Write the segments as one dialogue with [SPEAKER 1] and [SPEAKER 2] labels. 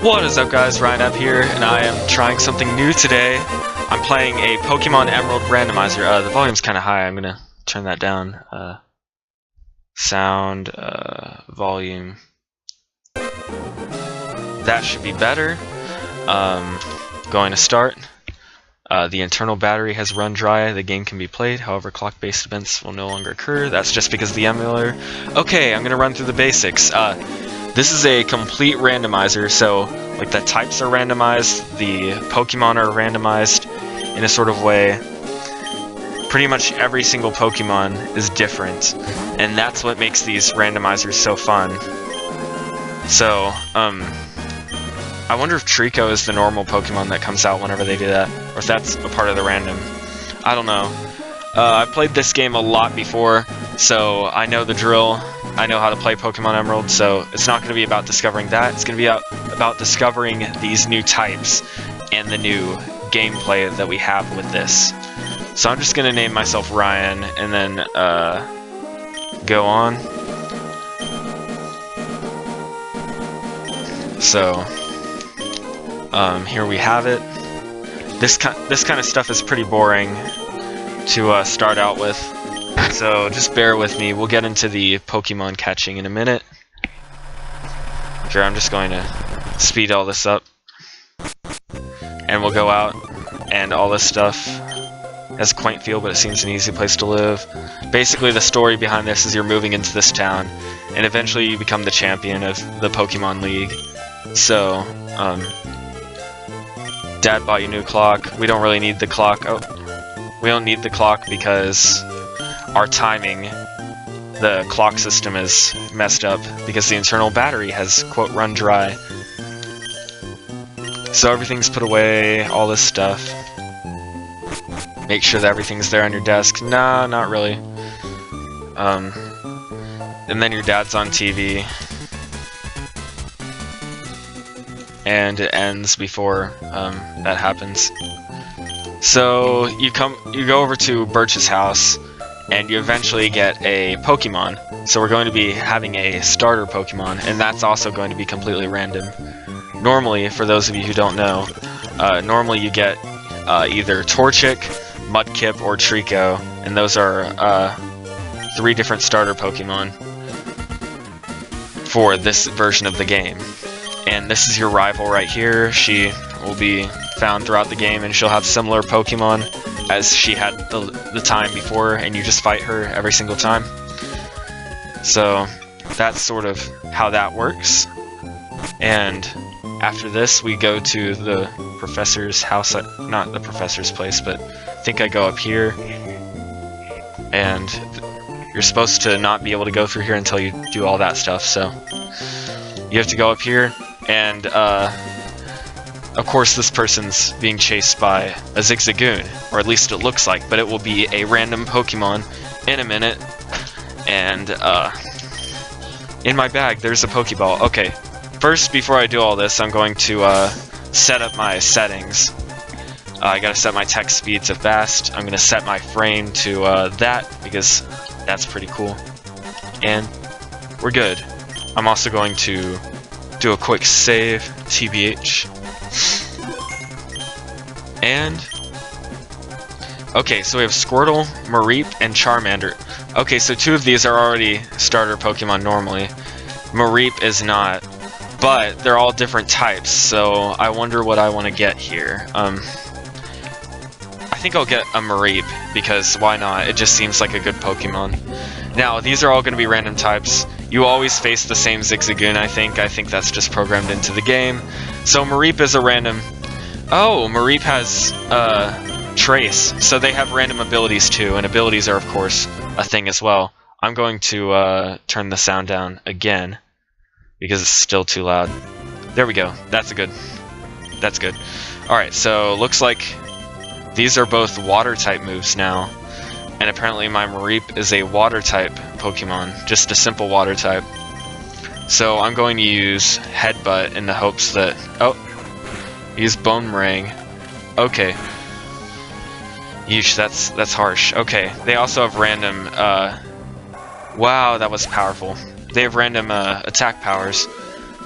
[SPEAKER 1] What is up, guys? RyanAB here, and I am trying something new today. I'm playing a Pokemon Emerald Randomizer. The volume's kind of high. I'm gonna turn that down. Sound, volume. That should be better. Going to start. The internal battery has run dry. The game can be played. However, clock-based events will no longer occur. That's just because of the emulator. Okay, I'm gonna run through the basics. This is a complete randomizer, so like the types are randomized, the Pokemon are randomized in a sort of way. Pretty much every single Pokemon is different, and that's what makes these randomizers so fun. So, I wonder if Trico is the normal Pokemon that comes out whenever they do that, or if that's a part of the random. I don't know. I've played this game a lot before, so I know the drill. I know how to play Pokemon Emerald, so it's not going to be about discovering that. It's going to be about discovering these new types and the new gameplay that we have with this. So I'm just going to name myself Ryan, and then go on. So here we have it. This kind of stuff is pretty boring to start out with, so just bear with me. We'll get into the Pokemon catching in a minute. Here, I'm just going to speed all this up, and we'll go out, and all this stuff has a quaint feel, but it seems an easy place to live. Basically, the story behind this is you're moving into this town, and eventually you become the champion of the Pokemon League. So, Dad bought you a new clock. We don't really need the clock. Oh, we don't need the clock because our timing, the clock system is messed up because the internal battery has, quote, run dry. So everything's put away, all this stuff. Make sure that everything's there on your desk. Nah, not really. And then your dad's on TV. And it ends before that happens. So you go over to Birch's house, and you eventually get a Pokemon. So we're going to be having a starter Pokemon, and that's also going to be completely random. Normally, for those of you who don't know, normally you get either Torchic, Mudkip, or Trico, and those are 3 different starter Pokemon for this version of the game. And this is your rival right here. She will be found throughout the game, and she'll have similar Pokemon as she had the time before, and you just fight her every single time. So that's sort of how that works. And after this, we go to the professor's house. Not the professor's place, but I think I go up here. And you're supposed to not be able to go through here until you do all that stuff, so you have to go up here. And, of course, this person's being chased by a Zigzagoon, or at least it looks like, but it will be a random Pokemon in a minute. And, in my bag, there's a Pokeball. Okay, first, before I do all this, I'm going to, set up my settings. I gotta set my text speed to fast. I'm gonna set my frame to, that, because that's pretty cool. And we're good. I'm also going to do a quick save, TBH. And okay, so we have Squirtle, Mareep, and Charmander. Okay, so 2 of these are already starter Pokemon normally. Mareep is not, but they're all different types, so I wonder what I want to get here. I think I'll get a Mareep, because why not? It just seems like a good Pokemon. Now, these are all going to be random types. You always face the same Zigzagoon, I think. I think that's just programmed into the game. So Mareep is a random... Oh, Mareep has Trace, so they have random abilities too, and abilities are, of course, a thing as well. I'm going to turn the sound down again, because it's still too loud. There we go. That's good. That's good. Alright, so looks like these are both water-type moves now. And apparently my Mareep is a water-type Pokemon, just a simple water-type. So I'm going to use Headbutt in the hopes that... Oh! Use Boomerang. Okay. Yeesh, that's harsh. Okay, they also have random... Wow, that was powerful. They have random attack powers.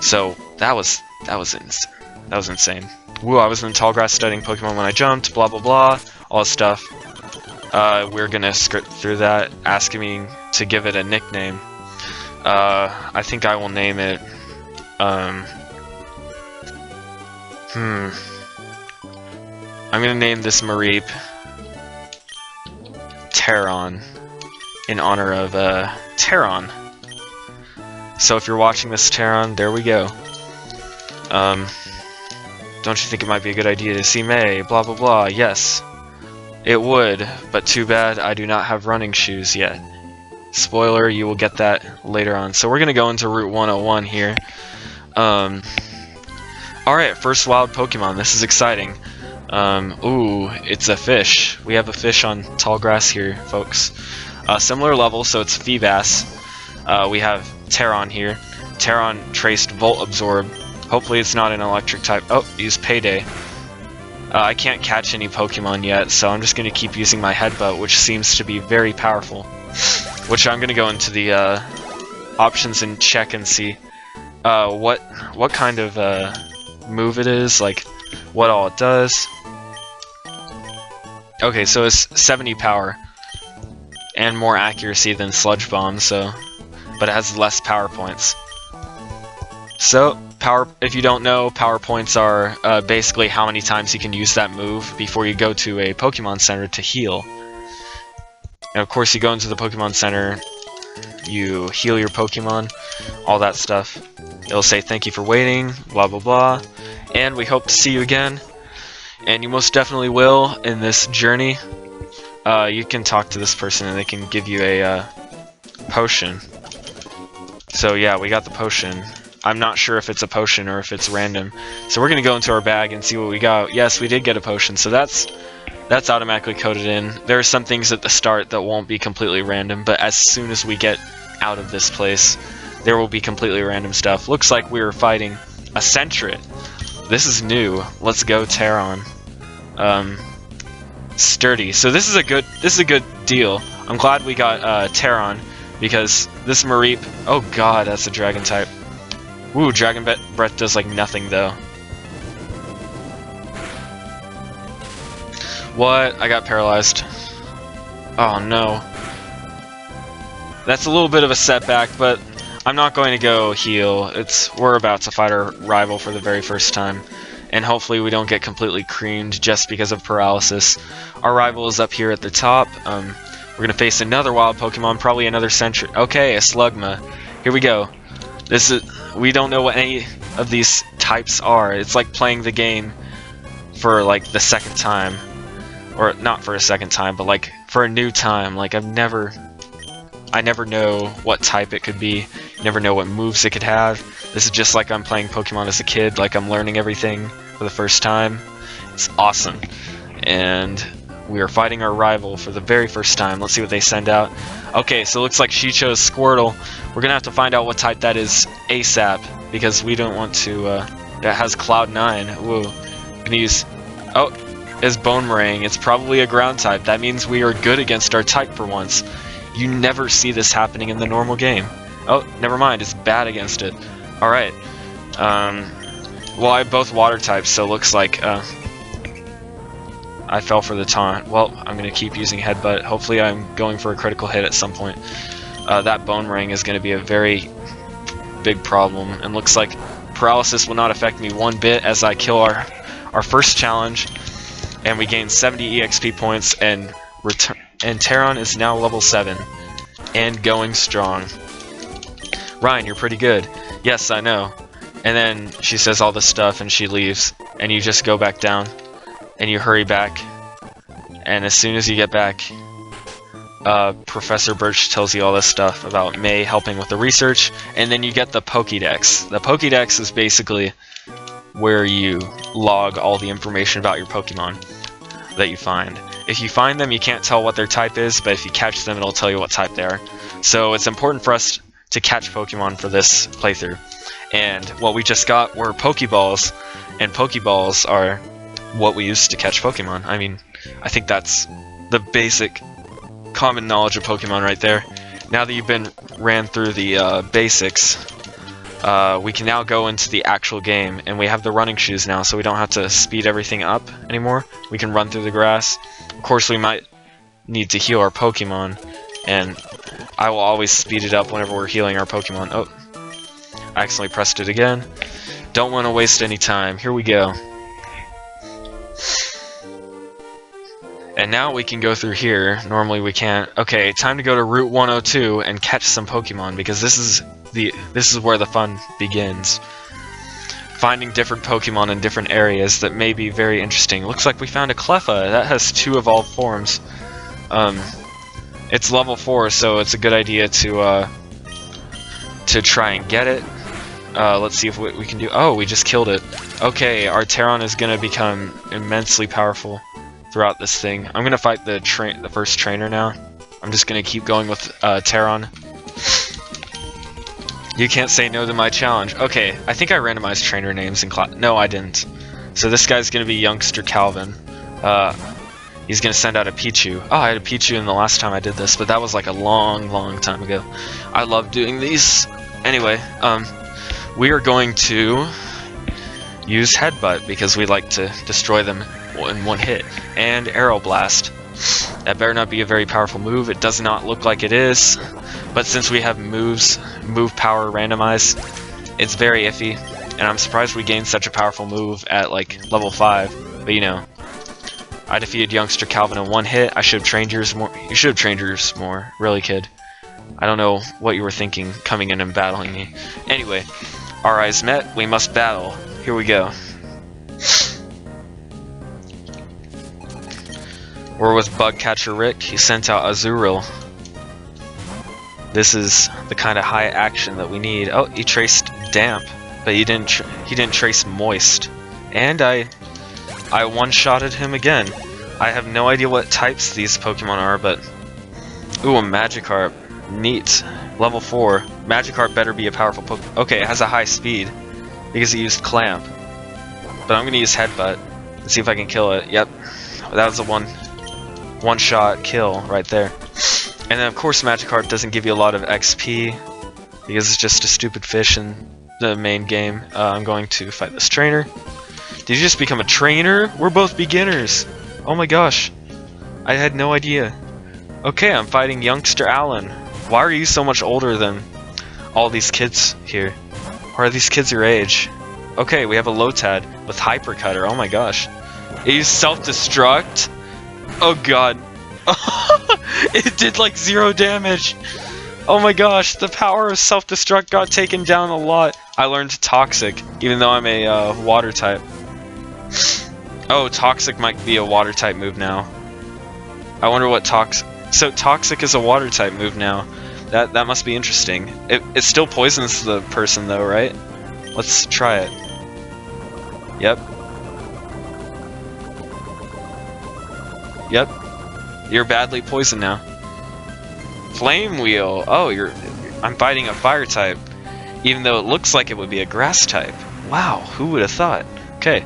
[SPEAKER 1] So That was insane. Woo, I was in the tall grass studying Pokemon when I jumped, blah blah blah, all this stuff. We're gonna script through that, asking me to give it a nickname. I think I will name it, I'm gonna name this Mareep Terron, in honor of, Terron. So if you're watching this, Terron, there we go. Don't you think it might be a good idea to see May? Blah blah blah. Yes, it would, but too bad I do not have running shoes yet. Spoiler, you will get that later on. So we're gonna go into Route 101 here. Alright, first wild Pokemon. This is exciting. Ooh, it's a fish. We have a fish on tall grass here, folks. Similar level, so it's Feebas. We have Terron here. Terron traced Volt Absorb. Hopefully it's not an electric type. Oh, use Payday. I can't catch any Pokemon yet, so I'm just going to keep using my Headbutt, which seems to be very powerful. Which I'm going to go into the options and check and see what kind of move it is, like what all it does. Okay, so it's 70 power and more accuracy than Sludge Bomb, so but it has less power points. So if you don't know, power points are basically how many times you can use that move before you go to a Pokemon Center to heal. And of course, you go into the Pokemon Center, you heal your Pokemon, all that stuff. It'll say thank you for waiting, blah blah blah, and we hope to see you again. And you most definitely will in this journey. You can talk to this person and they can give you a potion. So yeah, we got the potion. I'm not sure if it's a potion or if it's random. So we're gonna go into our bag and see what we got. Yes, we did get a potion, so that's automatically coded in. There are some things at the start that won't be completely random, but as soon as we get out of this place, there will be completely random stuff. Looks like we were fighting a Sentret. This is new. Let's go, Terron. Sturdy. So this is a good deal. I'm glad we got Terron, because this Mareep. Oh god, that's a dragon type. Woo, Dragon Breath does like nothing though. What? I got paralyzed. Oh no. That's a little bit of a setback, but I'm not going to go heal. We're about to fight our rival for the very first time, and hopefully we don't get completely creamed just because of paralysis. Our rival is up here at the top. We're gonna face another wild Pokemon, probably another Sentret. Okay, a Slugma. Here we go. We don't know what any of these types are. It's like playing the game for like the second time, or not for a second time, but like for a new time. Like I never know what type it could be. You never know what moves it could have. This is just like I'm playing Pokemon as a kid, like I'm learning everything for the first time. It's awesome. And we are fighting our rival for the very first time. Let's see what they send out. Okay, so it looks like she chose Squirtle. We're gonna have to find out what type that is ASAP, because we don't want to, that has Cloud9. Woo. Gonna use, oh, it's Boomerang. It's probably a ground type. That means we are good against our type for once. You never see this happening in the normal game. Oh, never mind, it's bad against it. Alright. Well, I have both water types, so it looks like, I fell for the taunt. Well, I'm going to keep using Headbutt. Hopefully I'm going for a critical hit at some point. That Boomerang is going to be a very big problem, and looks like paralysis will not affect me one bit as I kill our first challenge, and we gain 70 EXP points, and Terron is now level 7, and going strong. Ryan, you're pretty good. Yes, I know. And then she says all this stuff, and she leaves, and you just go back down. And you hurry back, and as soon as you get back, Professor Birch tells you all this stuff about May helping with the research, and then you get the Pokédex. The Pokédex is basically where you log all the information about your Pokemon that you find. If you find them, you can't tell what their type is, but if you catch them, it'll tell you what type they are. So it's important for us to catch Pokemon for this playthrough. And what we just got were Pokeballs, and Pokeballs are what we use to catch Pokemon. I mean, I think that's the basic common knowledge of Pokemon right there. Now that you've been ran through the basics, we can now go into the actual game, and we have the running shoes now, so we don't have to speed everything up anymore. We can run through the grass. Of course, we might need to heal our Pokemon, and I will always speed it up whenever we're healing our Pokemon. Oh, I accidentally pressed it again. Don't want to waste any time. Here we go. And now we can go through here. Normally we can't. Okay, time to go to Route 102 and catch some Pokemon, because this is where the fun begins. Finding different Pokemon in different areas that may be very interesting. Looks like we found a Cleffa. That has 2 evolved forms. It's level 4, so it's a good idea to try and get it. Let's see if we can do. Oh, we just killed it. Okay, our Terron is gonna become immensely powerful throughout this thing. I'm gonna fight the first trainer now. I'm just gonna keep going with Terron. You can't say no to my challenge. Okay, I think I randomized trainer names in class. No, I didn't. So this guy's gonna be Youngster Calvin. He's gonna send out a Pichu. Oh, I had a Pichu in the last time I did this, but that was like a long time ago. I love doing these. Anyway, we are going to use Headbutt because we like to destroy them in one hit. And Arrow Blast. That better not be a very powerful move. It does not look like it is. But since we have move power randomized, it's very iffy. And I'm surprised we gained such a powerful move at like level 5. But you know, I defeated Youngster Calvin in one hit. I should have trained yours more. You should have trained yours more. Really, kid. I don't know what you were thinking coming in and battling me. Anyway, our eyes met. We must battle. Here we go. We're with Bug Catcher Rick. He sent out Azurill. This is the kind of high action that we need. Oh, he traced damp, but he didn't trace moist. And I one-shotted him again. I have no idea what types these Pokemon are, but ooh, a Magikarp. Neat. Level 4. Magikarp better be a powerful Pokemon. Okay, it has a high speed because it used Clamp. But I'm gonna use Headbutt and see if I can kill it. Yep, that was a one-shot kill right there. And then of course Magikarp doesn't give you a lot of XP because it's just a stupid fish in the main game. I'm going to fight this trainer. Did you just become a trainer? We're both beginners. Oh my gosh, I had no idea. Okay, I'm fighting Youngster Alan. Why are you so much older than all these kids here? Or are these kids your age? Okay, we have a Lotad with Hyper Cutter. Oh my gosh. It used self-destruct? Oh god. It did like 0 damage. Oh my gosh, the power of self-destruct got taken down a lot. I learned Toxic, even though I'm a water type. Oh, Toxic might be a water type move now. I wonder what Toxic... So Toxic is a water type move now. That must be interesting. It still poisons the person though, right? Let's try it. Yep. Yep. You're badly poisoned now. Flame Wheel. Oh, I'm fighting a fire type, even though it looks like it would be a grass type. Wow, who would have thought? Okay.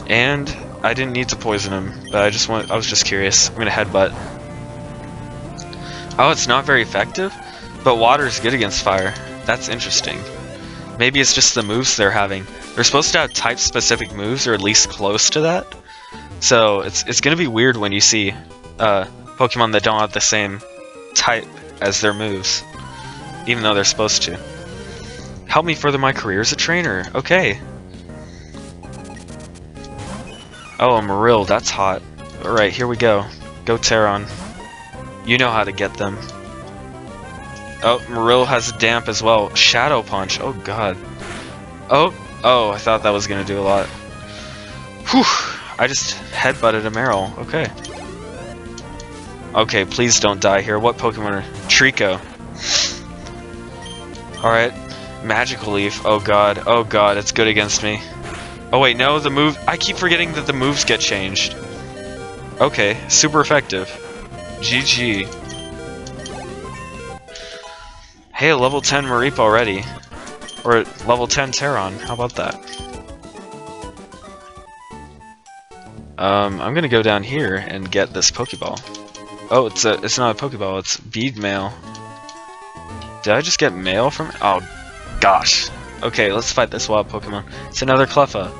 [SPEAKER 1] And I didn't need to poison him, but I was just curious. I'm gonna Headbutt. Oh, it's not very effective, but water is good against fire. That's interesting. Maybe it's just the moves they're having. They're supposed to have type-specific moves, or at least close to that. So it's gonna be weird when you see Pokemon that don't have the same type as their moves, even though they're supposed to. Help me further my career as a trainer. Okay. Oh, a Marill, that's hot. Alright, here we go. Go Terron. You know how to get them. Oh, Marill has Damp as well. Shadow Punch. Oh god. Oh, I thought that was gonna do a lot. Whew. I just headbutted a Marill. Okay. Okay, please don't die here. What Pokemon are... Trico. Alright. Magical Leaf. Oh god, it's good against me. Oh wait, no, the move... I keep forgetting that the moves get changed. Okay, super effective. GG. Hey, a level 10 Mareep already. Or level 10 Terron. How about that? I'm gonna go down here and get this Pokeball. Oh, it's not a Pokeball, it's Bead Mail. Did I just get mail from... Oh, Gosh. Okay, let's fight this wild Pokemon. It's another Cleffa.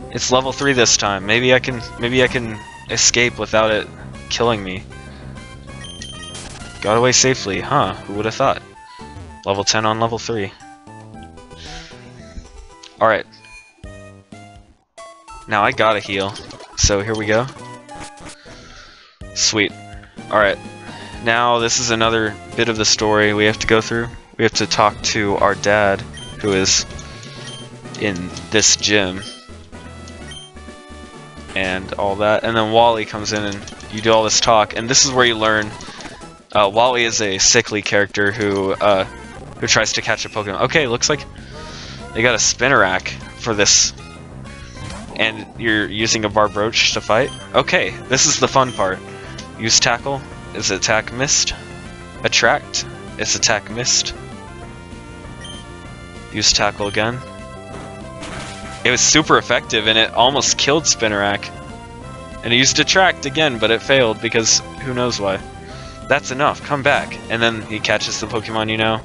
[SPEAKER 1] It's level 3 this time. Maybe I can escape without it killing me. Got away safely, huh? Who would have thought? Level 10 on level 3. Alright. Now I gotta heal. So here we go. Sweet. Alright. Now this is another bit of the story we have to go through. We have to talk to our dad, who is in this gym. And all that. And then Wally comes in and you do all this talk. And this is where you learn Wally is a sickly character who tries to catch a Pokemon. Okay, looks like they got a Spinnerack for this. And you're using a Barbroach to fight? Okay, this is the fun part. Use Tackle. Is attack missed? Attract. Is attack missed? Use Tackle again. It was super effective and it almost killed Spinnerack. And he used Attract again, but it failed because who knows why. That's enough, come back. And then he catches the Pokemon, you know.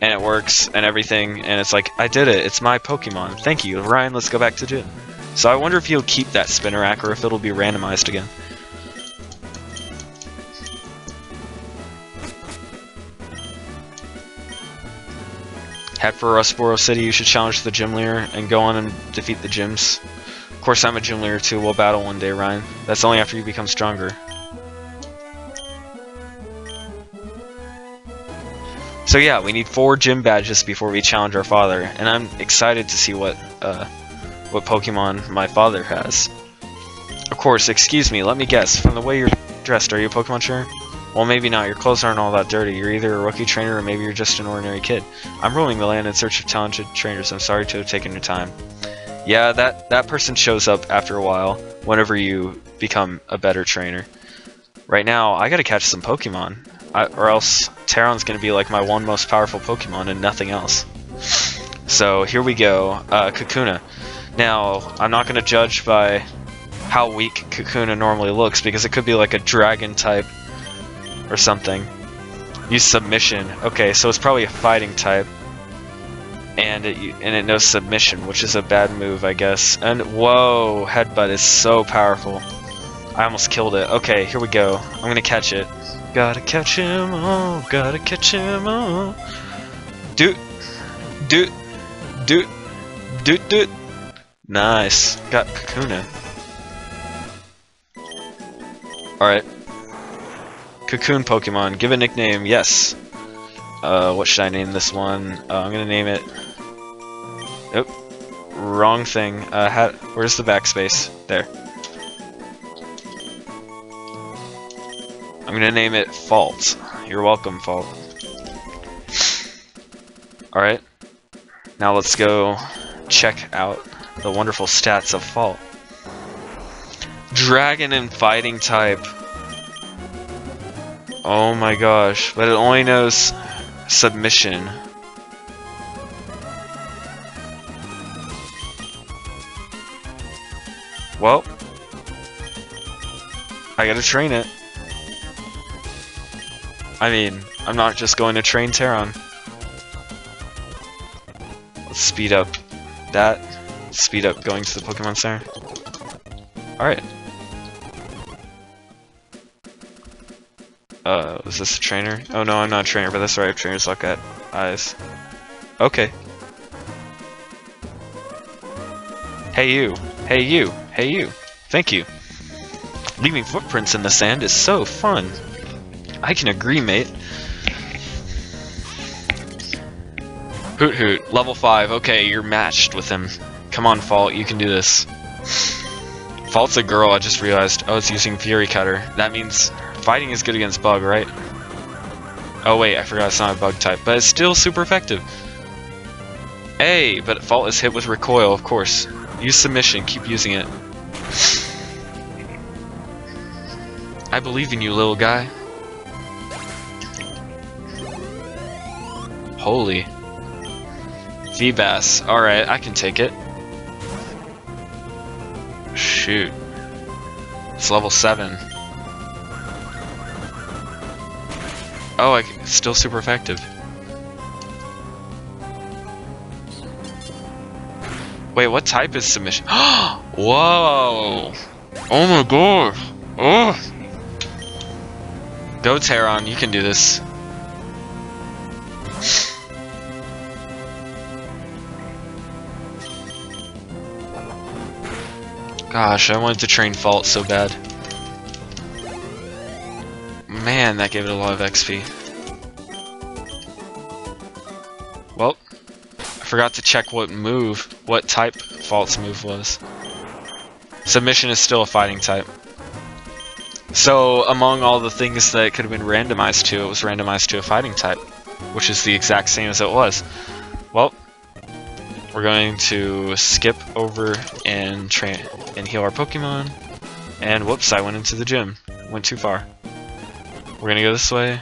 [SPEAKER 1] And it works and everything, and it's like, I did it, it's my Pokemon. Thank you, Ryan, let's go back to gym. So I wonder if he'll keep that Spinnerack or if it'll be randomized again. Head for Rustboro City, you should challenge the gym leader and go on and defeat the gyms. Of course I'm a gym leader too, we'll battle one day, Ryan. That's only after you become stronger. So yeah, we need 4 gym badges before we challenge our father, and I'm excited to see what Pokemon my father has. Of course, excuse me, let me guess, from the way you're dressed, are you a Pokemon trainer? Well, maybe not, your clothes aren't all that dirty, you're either a rookie trainer or maybe you're just an ordinary kid. I'm roaming the land in search of talented trainers, I'm sorry to have taken your time. Yeah, that person shows up after a while, whenever you become a better trainer. Right now, I gotta catch some Pokemon. Or else Terron's gonna be like my one most powerful Pokemon and nothing else. So here we go, Kakuna. Now, I'm not gonna judge by how weak Kakuna normally looks because it could be like a dragon type or something. Use Submission. Okay, so it's probably a fighting type. And it knows Submission, which is a bad move, I guess. And whoa, Headbutt is so powerful. I almost killed it. Okay, here we go. I'm gonna catch it. Gotta catch him all, gotta catch him all. Doot, doot, doot, doot, doot. Nice, got Kakuna. Alright. Cocoon Pokemon, give a nickname, yes. What should I name this one? I'm gonna name it... Oh, wrong thing. Where's the backspace? There. I'm gonna name it Fault. You're welcome, Fault. Alright. Now let's go check out the wonderful stats of Fault. Dragon and Fighting type. Oh my gosh. But it only knows Submission. Well. I gotta train it. I mean, I'm not just going to train Terron. Let's speed up that. Speed up going to the Pokemon Center. Alright. Was this a trainer? Oh no, I'm not a trainer, but that's right, I have trainers look at eyes. Okay. Hey you. Hey you. Hey you. Thank you. Leaving footprints in the sand is so fun. I can agree, mate. Hoot Hoot, level 5. Okay, you're matched with him. Come on, Fault, you can do this. Fault's a girl, I just realized. Oh, it's using Fury Cutter. That means fighting is good against Bug, right? Oh wait, I forgot it's not a Bug type, but it's still super effective. Hey, but Fault is hit with Recoil, of course. Use Submission, keep using it. I believe in you, little guy. Holy. V-Bass. Alright, I can take it. Shoot. It's level 7. Oh, still super effective. Wait, what type is submission? Whoa! Oh my god! Oh! Go Terron, you can do this. Gosh, I wanted to train Fault so bad. Man, that gave it a lot of XP. Well, I forgot to check what type Fault's move was. Submission is still a fighting type. So, among all the things that it could have been randomized to, it was randomized to a fighting type, which is the exact same as it was. Well, we're going to skip over and heal our Pokemon. And whoops, I went into the gym. Went too far. We're gonna go this way.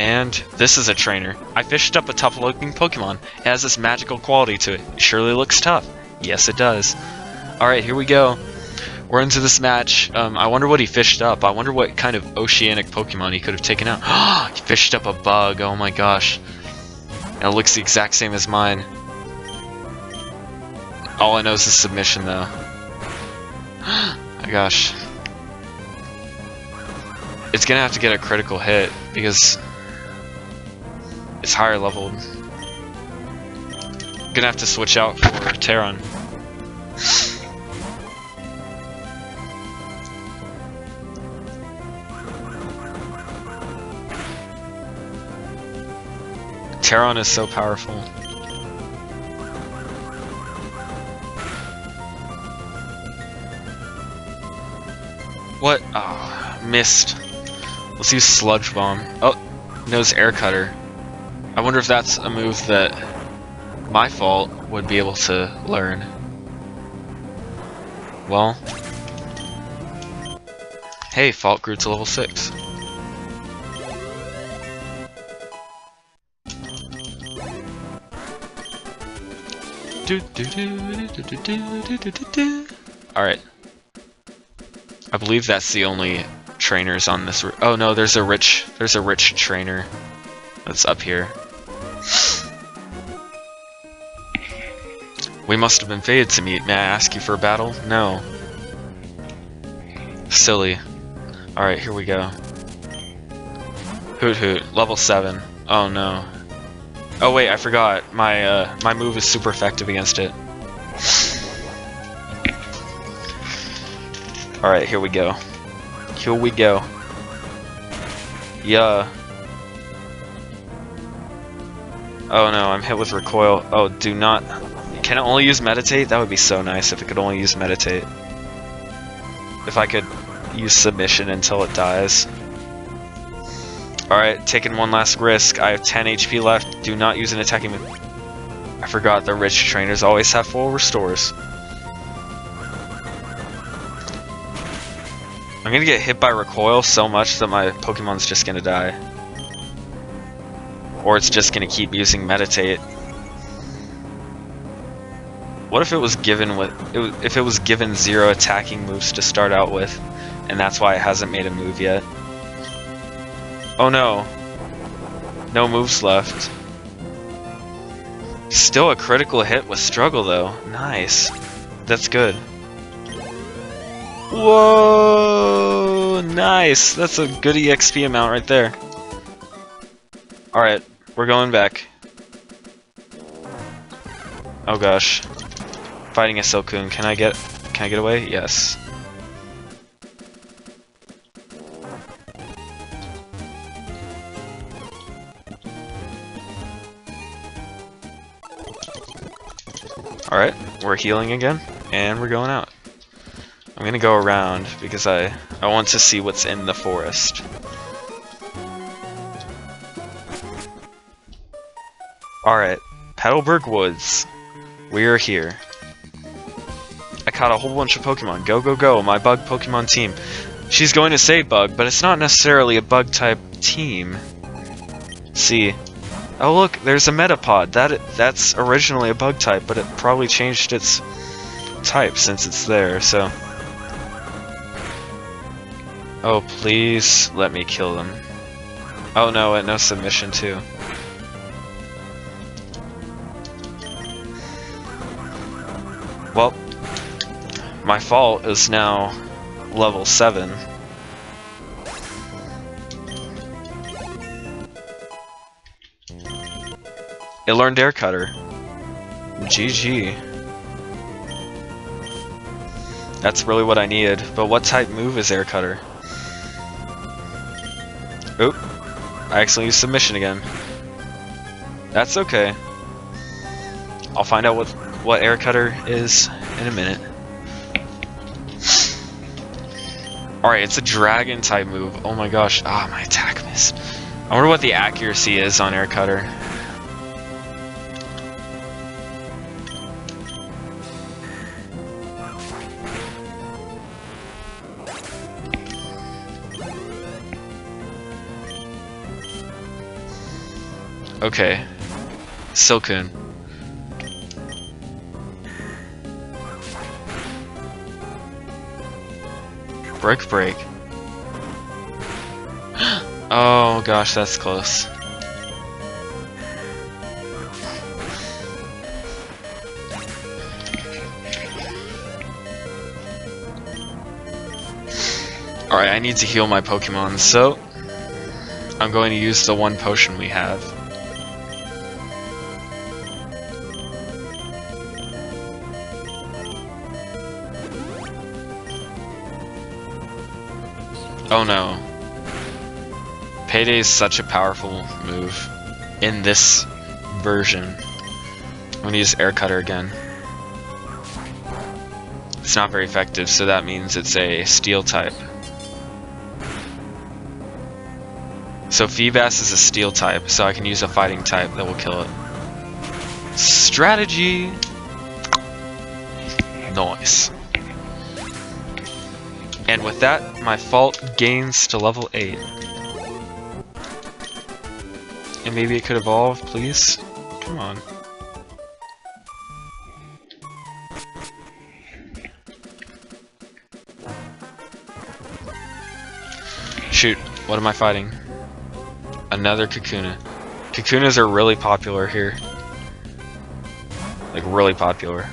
[SPEAKER 1] And this is a trainer. I fished up a tough looking Pokemon. It has this magical quality to it. It surely looks tough. Yes, it does. Alright, here we go. We're into this match. I wonder what he fished up. I wonder what kind of oceanic Pokemon he could have taken out. He fished up a bug. Oh my gosh. And it looks the exact same as mine. All I know is the submission though. Oh my gosh. It's gonna have to get a critical hit because it's higher leveled. Gonna have to switch out for Terron. Terron is so powerful. What? Ah, missed. Let's use Sludge Bomb. Oh, knows Air Cutter. I wonder if that's a move that my Fault would be able to learn. Well, hey, Fault grew to level 6. Alright. I believe that's the only trainers on this. Oh no, there's a rich trainer that's up here. We must have been fated to meet. May I ask you for a battle? No. Silly. Alright, here we go. Hoot Hoot, level 7. Oh no. Oh wait, I forgot. My move is super effective against it. Alright, here we go. Here we go. Yeah. Oh no, I'm hit with recoil. Oh, do not... Can it only use meditate? That would be so nice if it could only use meditate. If I could use submission until it dies. Alright, taking one last risk. I have 10 HP left. Do not use an attacking move. I forgot the rich trainers always have full restores. I'm gonna get hit by recoil so much that my Pokemon's just gonna die. Or it's just gonna keep using meditate. What if it was given if it was given 0 attacking moves to start out with, and that's why it hasn't made a move yet? Oh no. No moves left. Still a critical hit with struggle though. Nice. That's good. Whoa! Nice! That's a good EXP amount right there. Alright, we're going back. Oh gosh. Fighting a Silcoon. Can I get away? Yes. Alright, we're healing again, and we're going out. I'm gonna go around because I want to see what's in the forest. Alright, Petalburg Woods. We are here. I caught a whole bunch of Pokemon. Go, go, go, my bug Pokemon team. She's going to say bug, but it's not necessarily a bug type team. See. Oh look, there's a Metapod. That's originally a bug type, but it probably changed its type since it's there, so... Oh, please let me kill them. Oh no, no submission too. Well, my fault is now level 7. It learned Air Cutter. GG. That's really what I needed. But what type move is Air Cutter? Oop. I accidentally used Submission again. That's okay. I'll find out what Air Cutter is in a minute. Alright, it's a Dragon type move. Oh my gosh. Ah, my attack missed. I wonder what the accuracy is on Air Cutter. Okay. Silcoon. Break. Oh gosh, that's close. Alright, I need to heal my Pokemon, so I'm going to use the one potion we have. Oh no. Payday is such a powerful move in this version. I'm gonna use Air Cutter again. It's not very effective, so that means it's a Steel type. So Feebas is a Steel type, so I can use a Fighting type that will kill it. Strategy! Nice. And with that, my fault gains to level 8. And maybe it could evolve, please? Come on. Shoot, what am I fighting? Another Kakuna. Kakunas are really popular here. Like, really popular.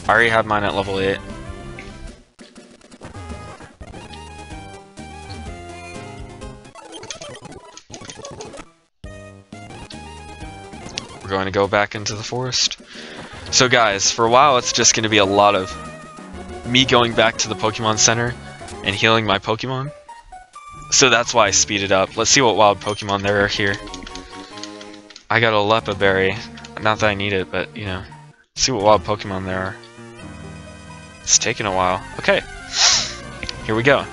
[SPEAKER 1] I already have mine at level 8. We're going to go back into the forest. So guys, for a while it's just going to be a lot of me going back to the Pokemon Center and healing my Pokemon. So that's why I speeded up. Let's see what wild Pokemon there are here. I got a Lepa Berry. Not that I need it, but you know. See what wild Pokemon there are. It's taking a while. Okay. Here we go.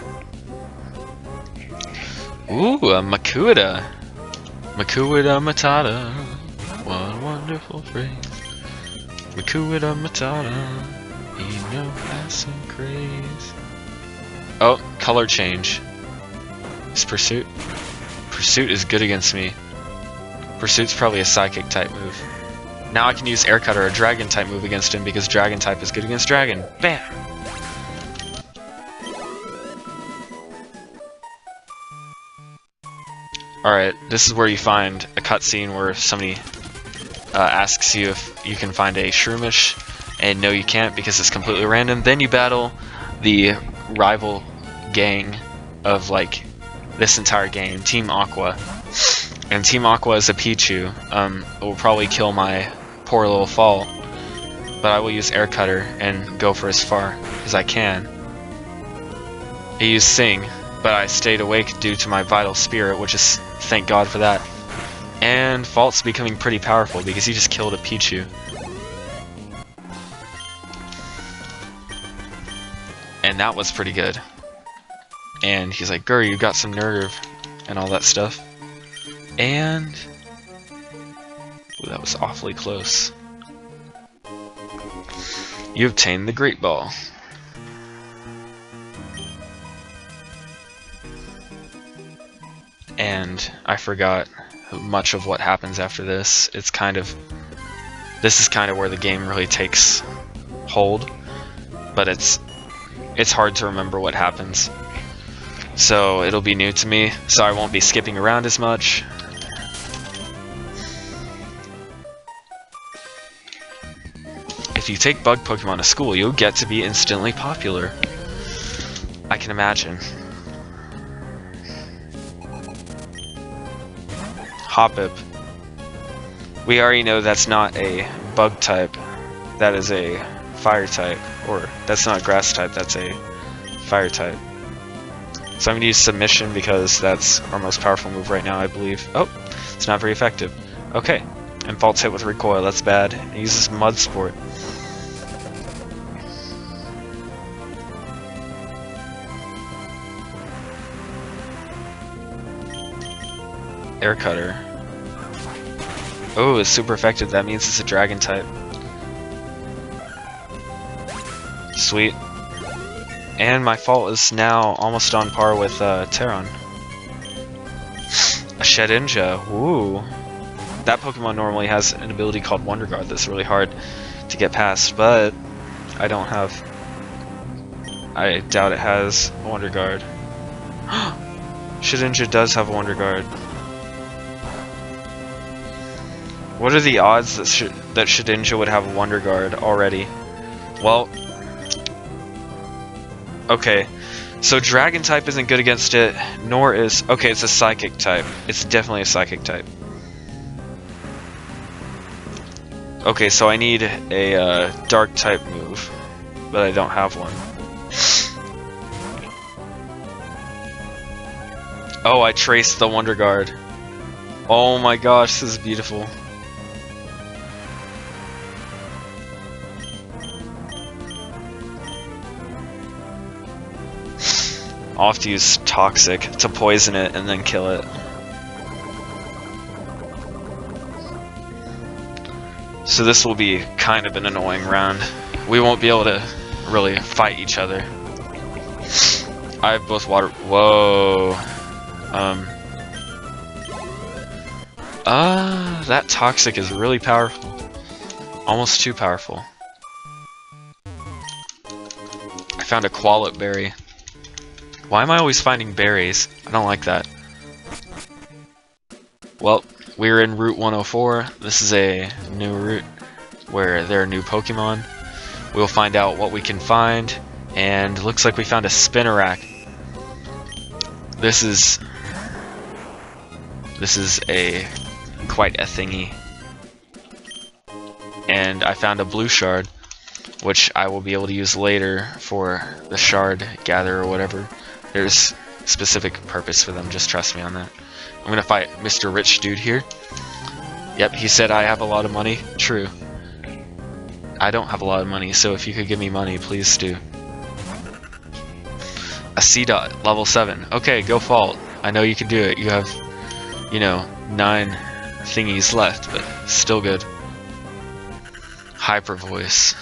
[SPEAKER 1] Ooh, a Makuhita. Makuhita Matata. What a wonderful phrase. Makuhita Matata. You know that's some craze. Oh, color change. Is Pursuit? Pursuit is good against me. Pursuit's probably a Psychic type move. Now I can use Air Cutter, a Dragon type move against him because Dragon type is good against Dragon. Bam! Alright, this is where you find a cutscene where somebody asks you if you can find a Shroomish, and no you can't because it's completely random. Then you battle the rival gang of like this entire game, Team Aqua. And Team Aqua is a Pichu. It will probably kill my poor little fall, but I will use Air Cutter and go for as far as I can. I used Sing, but I stayed awake due to my Vital Spirit, which is, thank God for that. And Fault's becoming pretty powerful because he just killed a Pichu. And that was pretty good. And he's like, "Gur, you got some nerve," and all that stuff. And ooh, that was awfully close. You obtained the Great Ball. And I forgot much of what happens after this. This is kind of where the game really takes hold, but it's hard to remember what happens. So it'll be new to me, so I won't be skipping around as much. If if you take bug Pokemon to school, you'll get to be instantly popular. I can imagine. Hoppip. We already know that's not a bug type. That is a fire type. Or, that's not a grass type, that's a fire type. So I'm going to use Submission because that's our most powerful move right now, I believe. Oh, it's not very effective. Okay. And False Hit with Recoil, that's bad. It uses Mud Sport. Air Cutter. Oh, it's super effective. That means it's a Dragon type. Sweet. And my Fault is now almost on par with Terron. A Shedinja. Ooh. That Pokemon normally has an ability called Wonder Guard that's really hard to get past, but I don't have... I doubt it has a Wonder Guard. Shedinja does have a Wonder Guard. What are the odds that Shedinja would have a Wonder Guard already? Well... Okay, so Dragon type isn't good against it, nor is... Okay, it's a Psychic type. It's definitely a Psychic type. Okay, so I need a Dark type move, but I don't have one. Oh, I traced the Wonder Guard. Oh my gosh, this is beautiful. I'll have to use Toxic to poison it and then kill it. So this will be kind of an annoying round. We won't be able to really fight each other. I have both water... Whoa. That Toxic is really powerful. Almost too powerful. I found a Qualit Berry. Why am I always finding berries? I don't like that. Well, we're in Route 104. This is a new route where there are new Pokemon. We'll find out what we can find, and looks like we found a Spinarak. This is a quite a thingy. And I found a blue shard, which I will be able to use later for the shard gather or whatever. There's specific purpose for them, just trust me on that. I'm gonna fight Mr. Rich Dude here. Yep, he said I have a lot of money. True. I don't have a lot of money, so if you could give me money, please do. A C-Dot, level 7. Okay, go Fault. I know you can do it. You have, you know, 9 thingies left, but still good. Hyper Voice.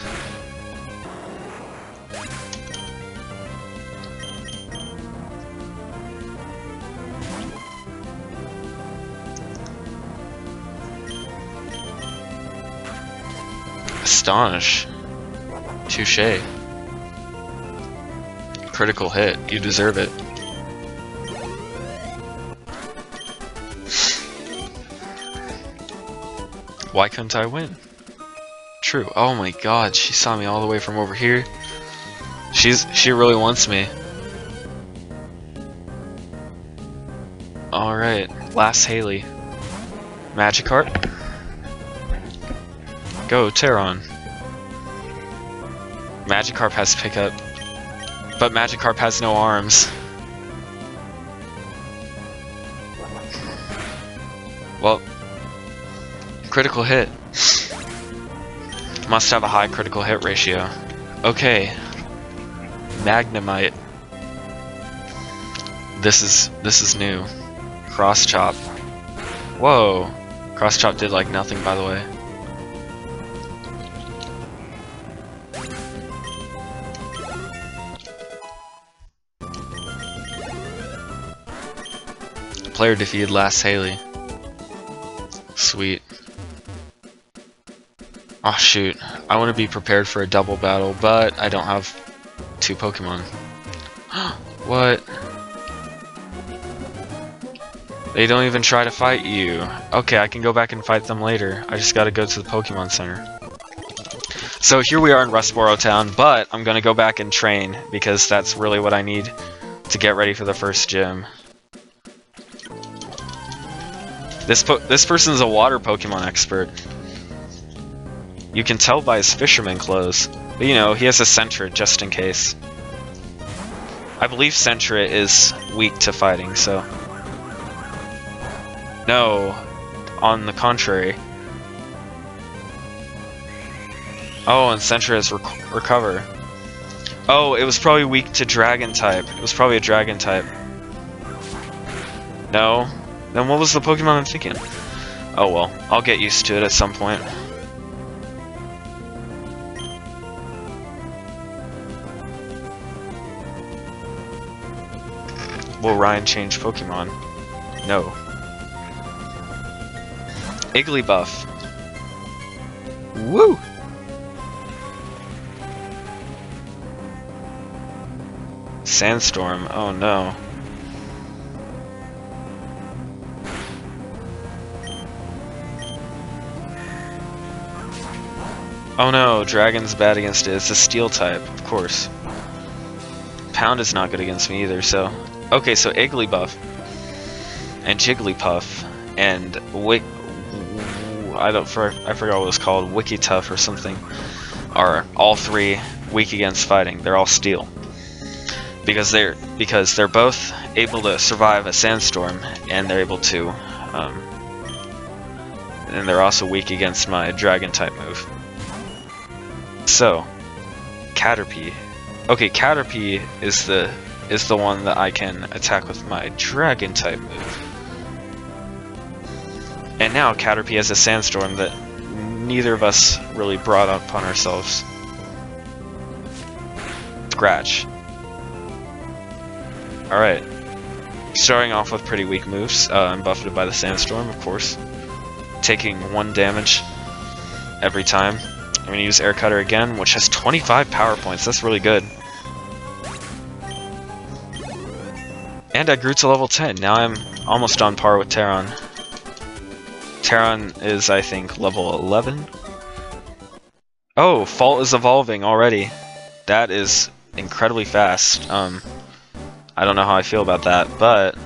[SPEAKER 1] Astonish. Touché. Critical hit. You deserve it. Why couldn't I win? True. Oh my god, she saw me all the way from over here. She really wants me. Alright, last Haley. Magikarp. Go, Terron. Magikarp has pickup, but Magikarp has no arms. Well, critical hit. Must have a high critical hit ratio. Okay. Magnemite. This is new. Cross Chop. Whoa. Cross Chop did like nothing, by the way. Player defeated last Haley. Sweet. Oh shoot, I want to be prepared for a double battle, but I don't have 2 Pokemon. What? They don't even try to fight you. Okay, I can go back and fight them later. I just gotta go to the Pokemon Center. So here we are in Rustboro Town, but I'm gonna go back and train because that's really what I need to get ready for the first gym. This person's a water Pokemon expert. You can tell by his fisherman clothes, but you know, he has a Sentret just in case. I believe Sentret is weak to fighting, so... No, on the contrary. Oh, and Sentret is recover. Oh, it was probably weak to Dragon type. It was probably a Dragon type. No? Then what was the Pokemon I'm thinking? Oh well, I'll get used to it at some point. Will Ryan change Pokemon? No. Igglybuff. Woo! Sandstorm, oh no. Oh no, Dragon's bad against it. It's a Steel type, of course. Pound is not good against me either, so... Okay, so Igglybuff and Jigglypuff and I forgot what it was called, Wickituff or something, are all three weak against fighting. They're all Steel. Because they're both able to survive a sandstorm, and they're able to, and they're also weak against my Dragon type move. So, Caterpie. Okay, Caterpie is the one that I can attack with my Dragon type move. And now Caterpie has a sandstorm that neither of us really brought upon ourselves. Scratch. Alright, starting off with pretty weak moves. I'm buffeted by the Sandstorm, of course. Taking 1 damage every time. I'm going to use Air Cutter again, which has 25 power points. That's really good. And I grew to level 10. Now I'm almost on par with Terran. Terran is, I think, level 11? Oh, Fault is evolving already. That is incredibly fast. I don't know how I feel about that, but...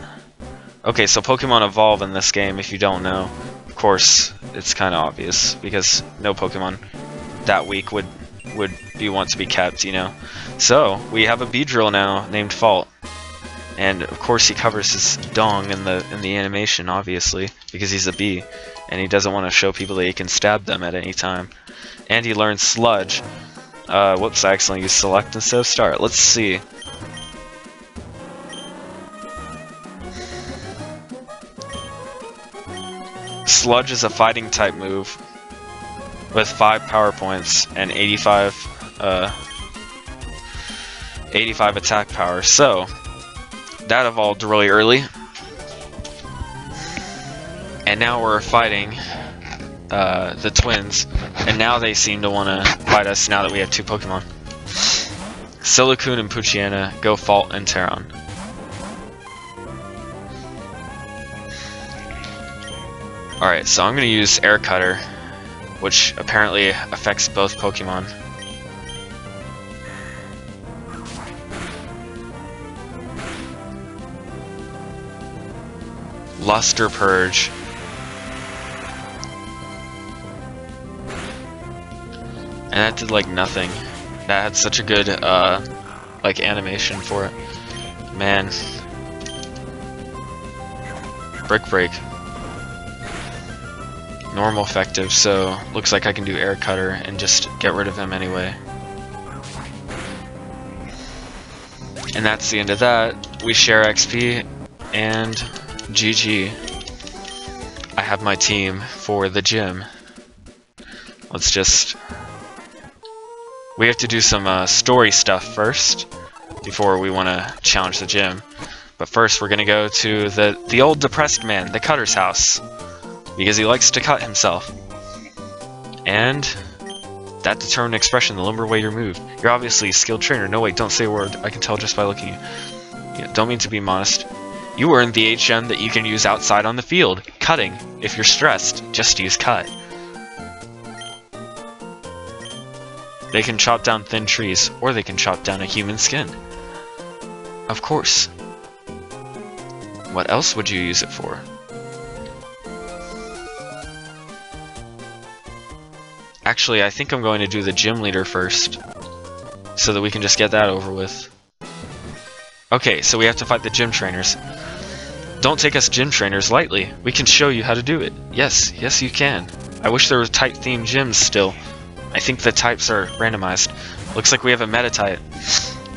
[SPEAKER 1] Okay, so Pokemon evolve in this game, if you don't know. Of course, it's kind of obvious, because no Pokemon that weak would want to be kept, you know? So, we have a Beedrill now, named Fault. And, of course, he covers his dong in the animation, obviously, because he's a bee, and he doesn't want to show people that he can stab them at any time. And he learns Sludge. Whoops, I accidentally used Select instead of Start. Let's see. Sludge is a fighting type move with 5 power points and 85 attack power. So that evolved really early, and now we're fighting the twins, and now they seem to want to fight us now that we have 2 Pokemon. Silcoon and Poochyena go Fault and Terran. Alright, so I'm going to use Air Cutter, which apparently affects both Pokemon. Luster Purge. And that did like nothing. That had such a good like animation for it. Man. Brick Break. Normal effective, so looks like I can do Air Cutter and just get rid of him anyway. And that's the end of that. We share XP, and GG. I have my team for the gym. Let's just... We have to do some story stuff first, before we want to challenge the gym. But first we're going to go to the old depressed man, the Cutter's house. Because he likes to cut himself. And that determined expression, the limber way you're moved. You're obviously a skilled trainer. No wait, don't say a word. I can tell just by looking at you. Yeah, don't mean to be modest. You earned the HM that you can use outside on the field. Cutting. If you're stressed, just use cut. They can chop down thin trees, or they can chop down a human skin. Of course. What else would you use it for? Actually, I think I'm going to do the gym leader first, so that we can just get that over with. Okay, so we have to fight the gym trainers. Don't take us gym trainers lightly. We can show you how to do it. Yes, yes you can. I wish there were type-themed gyms still. I think the types are randomized. Looks like we have a meta type.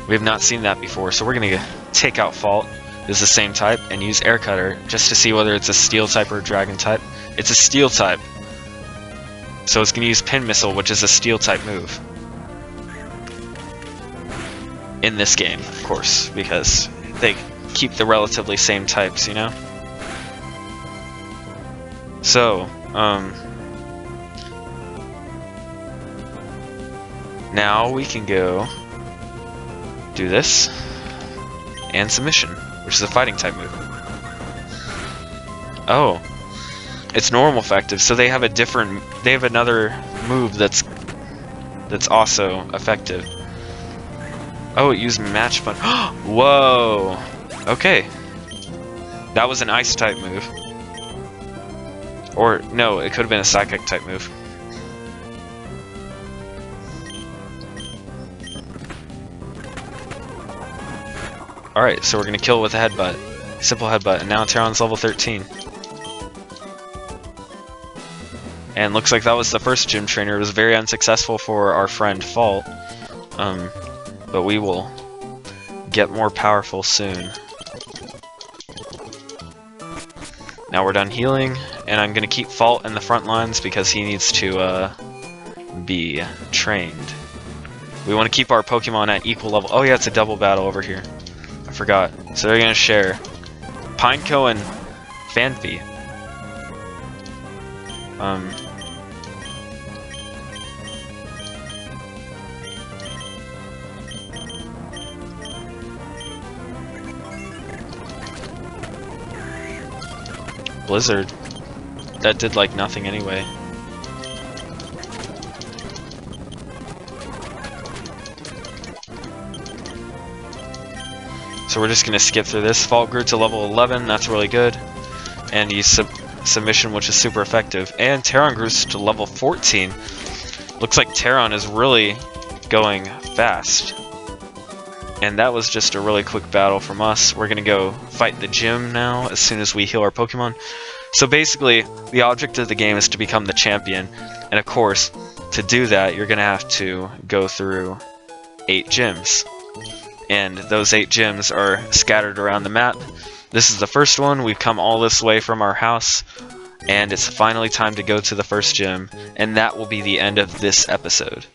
[SPEAKER 1] We have not seen that before, so we're gonna take out Fault, is the same type, and use Air Cutter just to see whether it's a Steel type or a Dragon type. It's a Steel type. So it's gonna use Pin Missile, which is a Steel type move. In this game, of course, because they keep the relatively same types, you know? So, now we can go do this, and Submission, which is a fighting type move. Oh, it's normal effective, so they have another move that's also effective. Oh, it used Match Punch. Whoa! Okay. That was an Ice type move. Or, no, it could have been a Psychic type move. Alright, so we're gonna kill it with a headbutt. Simple headbutt, and now Terron's level 13. And looks like that was the first gym trainer. It was very unsuccessful for our friend Fault. But we will get more powerful soon. Now we're done healing, and I'm gonna keep Fault in the front lines because he needs to be trained. We want to keep our Pokemon at equal level. Oh yeah, it's a double battle over here. I forgot. So they're gonna share Pineco and Phanpy. Blizzard. That did like nothing anyway. So we're just gonna skip through this. Fault grew to level 11, that's really good. And use Submission, which is super effective. And Terron grew to level 14. Looks like Terron is really going fast. And that was just a really quick battle from us. We're gonna go fight the gym now as soon as we heal our Pokemon. So basically, the object of the game is to become the champion. And of course, to do that, you're gonna have to go through 8 gyms. And those 8 gyms are scattered around the map. This is the first one. We've come all this way from our house, and it's finally time to go to the first gym, and that will be the end of this episode.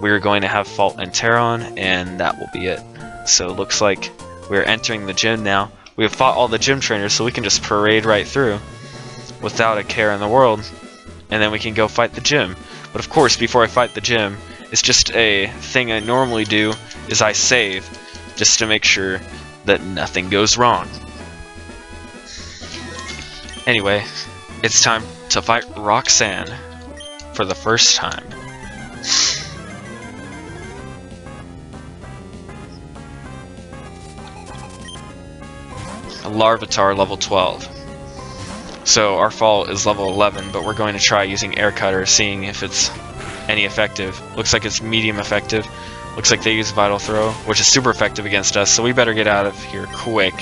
[SPEAKER 1] We're going to have Fault and Terron, and that will be it. So it looks like we're entering the gym now. We have fought all the gym trainers, so we can just parade right through without a care in the world, and then we can go fight the gym. But of course, before I fight the gym, it's just a thing I normally do, is I save, just to make sure that nothing goes wrong. Anyway, it's time to fight Roxanne for the first time. A Larvitar level 12. So our Fault is level 11, but we're going to try using Air Cutter, seeing if it's any effective. Looks like it's medium effective. Looks like they use Vital Throw, which is super effective against us, so we better get out of here quick.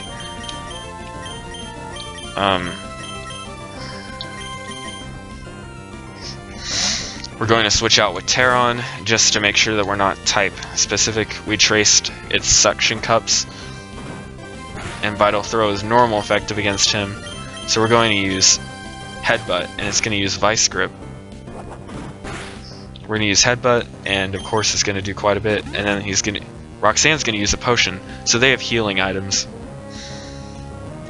[SPEAKER 1] We're going to switch out with Terron, just to make sure that we're not type specific. We traced its suction cups, and Vital Throw is normal effective against him. So we're going to use Headbutt, and it's going to use Vice Grip. We're going to use Headbutt, and of course it's going to do quite a bit, and then Roxanne's going to use a potion, so they have healing items.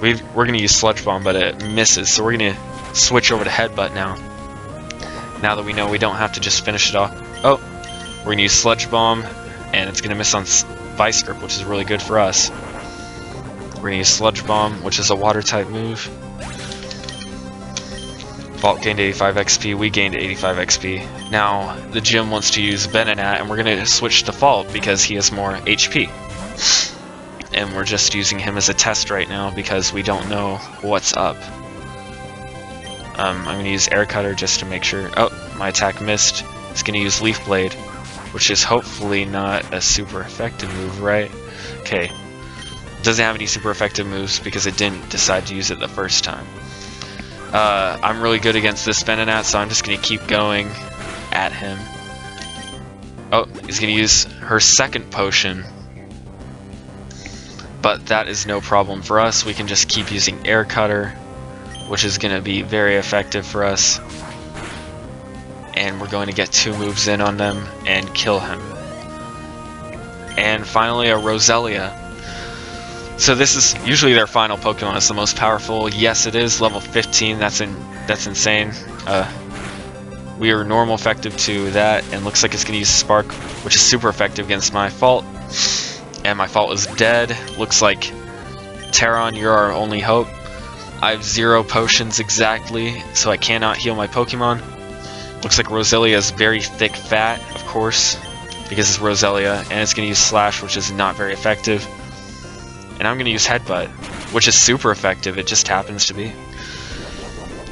[SPEAKER 1] We're going to use Sludge Bomb, but it misses, so we're going to switch over to Headbutt now. Now that we know we don't have to just finish it off. Oh, we're going to use Sludge Bomb, and it's going to miss on Vice Grip, which is really good for us. We're going to use Sludge Bomb, which is a water type move. Fault gained 85 XP, we gained 85 XP. Now, the gym wants to use Venonat, and we're going to switch to Fault because he has more HP. And we're just using him as a test right now because we don't know what's up. I'm going to use Air Cutter just to make sure. Oh, my attack missed. It's going to use Leaf Blade, which is hopefully not a super effective move, right? Okay. Doesn't have any super effective moves because it didn't decide to use it the first time. I'm really good against this Venonat, so I'm just going to keep going at him. Oh, he's going to use her second potion. But that is no problem for us. We can just keep using Air Cutter, which is going to be very effective for us. And we're going to get 2 moves in on them and kill him. And finally a Roselia. So this is usually their final Pokemon. It's the most powerful. Yes, it is level 15. That's insane. We are normal effective to that, and looks like it's going to use Spark, which is super effective against my Fault. And my Fault is dead. Looks like Terron, you're our only hope. I have 0 potions exactly, so I cannot heal my Pokemon. Looks like Roselia is very thick fat, of course, because it's Roselia, and it's going to use Slash, which is not very effective. And I'm going to use Headbutt, which is super effective, it just happens to be.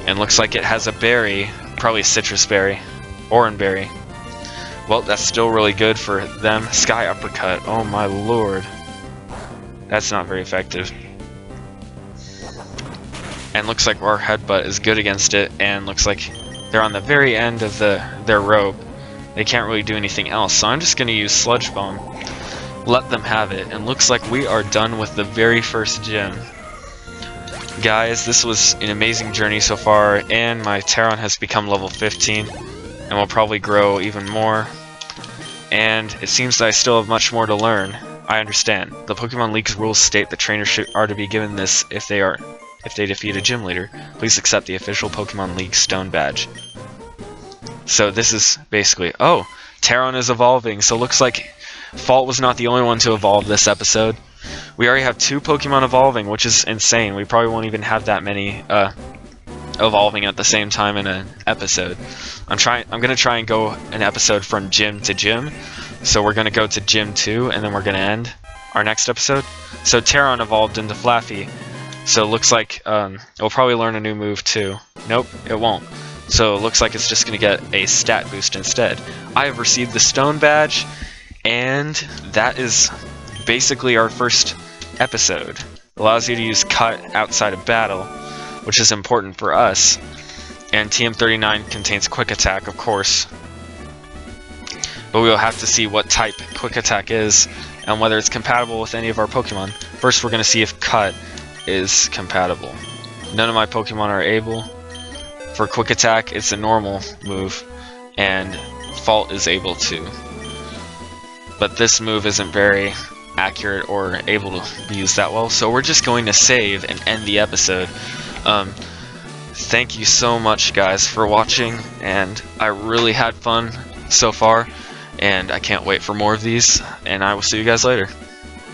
[SPEAKER 1] And looks like it has a berry, probably a citrus berry, Oran berry. Well, that's still really good for them. Sky Uppercut, oh my lord. That's not very effective. And looks like our Headbutt is good against it, and looks like they're on the very end of their rope. They can't really do anything else, so I'm just going to use Sludge Bomb. Let them have it, and looks like we are done with the very first gym. Guys, this was an amazing journey so far, and my Terron has become level 15, and will probably grow even more. And it seems that I still have much more to learn. I understand. The Pokemon League's rules state that trainers are to be given this if they defeat a gym leader. Please accept the official Pokemon League Stone Badge. So this is basically... Oh! Terron is evolving, so looks like Fault was not the only one to evolve this episode. We already have 2 Pokemon evolving, which is insane. We probably won't even have that many evolving at the same time in an episode. I'm gonna try and go an episode from gym to gym. So we're gonna go to Gym 2, and then we're gonna end our next episode. So Terron evolved into Flaffy. So it looks like it'll probably learn a new move too. Nope, it won't. So it looks like it's just going to get a stat boost instead. I have received the Stone Badge, and that is basically our first episode. It allows you to use Cut outside of battle, which is important for us. And TM39 contains Quick Attack, of course. But we'll have to see what type Quick Attack is, and whether it's compatible with any of our Pokemon. First we're going to see if Cut is compatible. None of my Pokemon are able. For Quick Attack, it's a normal move, and Fault is able to. But this move isn't very accurate or able to be used that well, so we're just going to save and end the episode. Thank you so much, guys, for watching, and I really had fun so far, and I can't wait for more of these, and I will see you guys later.